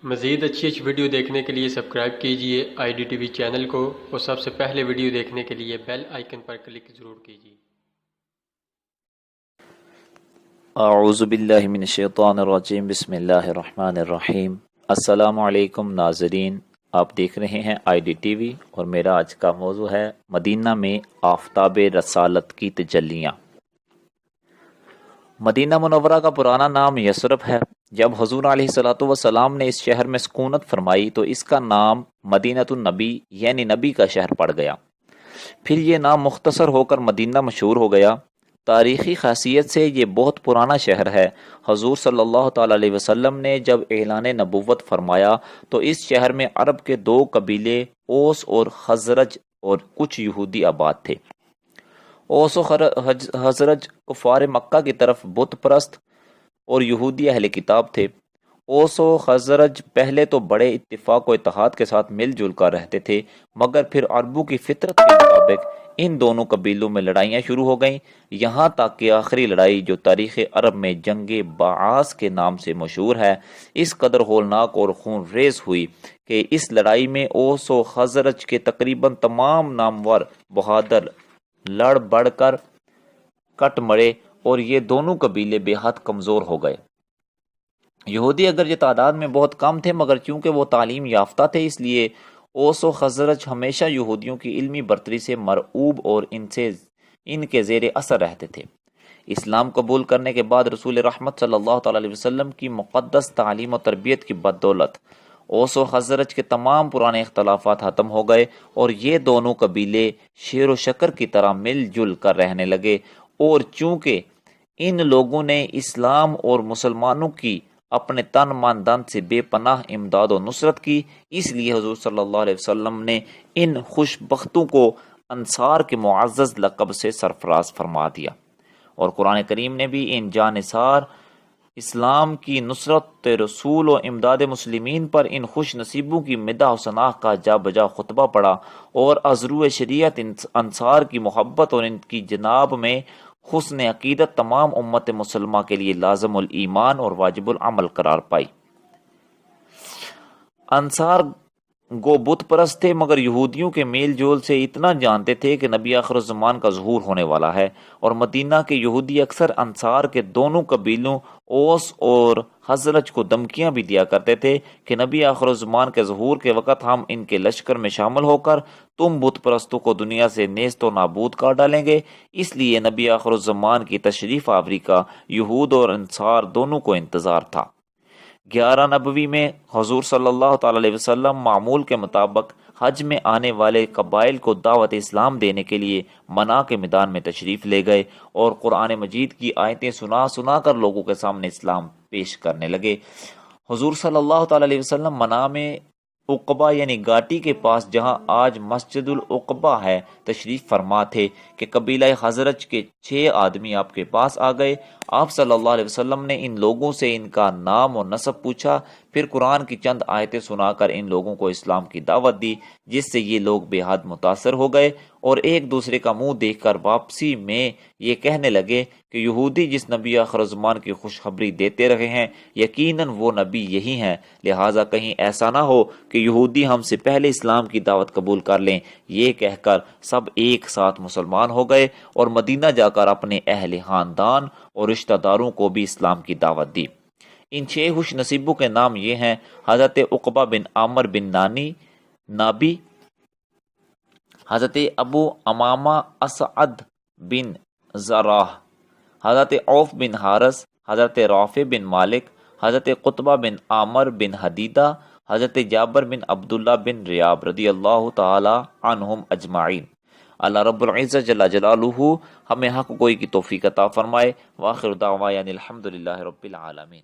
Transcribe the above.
مزید اچھی ویڈیو دیکھنے کے لیے سبسکرائب کیجیے I D T V channel کو، اور سب سے پہلے ویڈیو دیکھنے کے لیے بیل آئیکن پر کلک ضرور کیجیے۔ اعوذ باللہ من الشیطان الرجیم، بسم اللہ الرحمن الرحیم۔ السلام علیکم ناظرین، آپ دیکھ رہے ہیں آئی ڈی ٹی وی، اور میرا آج کا موضوع ہے مدینہ میں آفتاب رسالت کی تجلیاں۔ مدینہ منورہ کا پرانا نام یثرب ہے۔ جب حضور علیہ الصلوۃ والسلام نے اس شہر میں سکونت فرمائی تو اس کا نام مدینۃ النبی یعنی نبی کا شہر پڑ گیا۔ پھر یہ نام مختصر ہو کر مدینہ مشہور ہو گیا۔ تاریخی خاصیت سے یہ بہت پرانا شہر ہے۔ حضور صلی اللہ تعالی علیہ وسلم نے جب اعلان نبوت فرمایا تو اس شہر میں عرب کے دو قبیلے اوس اور خزرج اور کچھ یہودی آباد تھے۔ اوس و خزرج کفار مکہ کی طرف بت پرست اور یہودی اہل کتاب تھے۔ اوس و خزرج پہلے تو بڑے اتفاق و اتحاد کے ساتھ مل جل کر رہتے تھے، مگر پھر عربوں کی فطرت کے مطابق ان دونوں قبیلوں میں لڑائیاں شروع ہو گئیں، یہاں تک کہ آخری لڑائی جو تاریخ عرب میں جنگ بعاث کے نام سے مشہور ہے، اس قدر ہولناک اور خون ریز ہوئی کہ اس لڑائی میں اوس و خزرج کے تقریباً تمام نامور بہادر لڑ بڑھ کر کٹ مرے اور یہ دونوں قبیلے بے حد کمزور ہو گئے۔ یہودی اگرچہ تعداد میں بہت کم تھے، مگر چونکہ وہ تعلیم یافتہ تھے، اس لیے اوس و خزرج ہمیشہ یہودیوں کی علمی برتری سے مرعوب اور ان کے زیر اثر رہتے تھے۔ اسلام قبول کرنے کے بعد رسول رحمت صلی اللہ تعالی علیہ وسلم کی مقدس تعلیم و تربیت کی بدولت اوس و خزرج کے تمام پرانے اختلافات ختم ہو گئے، اور یہ دونوں قبیلے شیر و شکر کی طرح مل جل کر رہنے لگے۔ اور چونکہ ان لوگوں نے اسلام اور مسلمانوں کی اپنے تن من دن سے بے پناہ امداد و نصرت کی، اس لیے حضور صلی اللہ علیہ وسلم نے ان خوش بختوں کو انصار کے معزز لقب سے سرفراز فرما دیا، اور قرآن کریم نے بھی ان جانصار اسلام کی نصرت رسول و امداد مسلمین پر ان خوش نصیبوں کی مدح و ثناء کا جا بجا خطبہ پڑھا، اور از روئے شریعت انصار کی محبت اور ان کی جناب میں حسن عقیدت تمام امت مسلمہ کے لیے لازم الایمان اور واجب العمل قرار پائی۔ انصار گو بت پرست تھے، مگر یہودیوں کے میل جول سے اتنا جانتے تھے کہ نبی آخر الزمان کا ظہور ہونے والا ہے، اور مدینہ کے یہودی اکثر انصار کے دونوں قبیلوں اوس اور خزرج کو دھمکیاں بھی دیا کرتے تھے کہ نبی آخر الزمان کے ظہور کے وقت ہم ان کے لشکر میں شامل ہو کر تم بت پرستوں کو دنیا سے نیست و نابود کر ڈالیں گے۔ اس لیے نبی آخر الزمان کی تشریف آوری کا یہود اور انصار دونوں کو انتظار تھا۔ 11 نبوی میں حضور صلی اللہ تعالی علیہ وسلم معمول کے مطابق حج میں آنے والے قبائل کو دعوت اسلام دینے کے لیے منا کے میدان میں تشریف لے گئے، اور قرآن مجید کی آیتیں سنا سنا کر لوگوں کے سامنے اسلام پیش کرنے لگے۔ حضور صلی اللہ تعالی علیہ وسلم منا میں عقبہ یعنی گاٹی کے پاس، جہاں آج مسجد العقبہ ہے، تشریف فرما تھے کہ قبیلہ خزرج کے 6 آدمی آپ کے پاس آ گئے۔ آپ صلی اللہ علیہ وسلم نے ان لوگوں سے ان کا نام و نسب پوچھا، پھر قرآن کی چند آیتیں سنا کر ان لوگوں کو اسلام کی دعوت دی، جس سے یہ لوگ بے حد متاثر ہو گئے، اور ایک دوسرے کا منہ دیکھ کر واپسی میں یہ کہنے لگے کہ یہودی جس نبی آخر الزمان کی خوشخبری دیتے رہے ہیں، یقیناً وہ نبی یہی ہیں، لہٰذا کہیں ایسا نہ ہو کہ یہودی ہم سے پہلے اسلام کی دعوت قبول کر لیں۔ یہ کہہ کر سب ایک ساتھ مسلمان ہو گئے، اور مدینہ جا کر اپنے اہل خاندان اور رشتہ داروں کو بھی اسلام کی دعوت دی۔ ان 6 خوش نصیبوں کے نام یہ ہیں: حضرت عقبہ بن عامر بن نابی، حضرت ابو امامہ اسعد بن زراح، حضرت عوف بن حارث، حضرت رافع بن مالک، حضرت قطبہ بن عامر بن حدیدہ، حضرت جابر بن عبداللہ بن ریاب رضی اللہ تعالی عنہم اجمعین۔ اللہ رب العزت جل جلالہ ہمیں حق گوئی کی توفیق عطا فرمائے۔ وآخر دعوانا الحمدللہ رب العالمین۔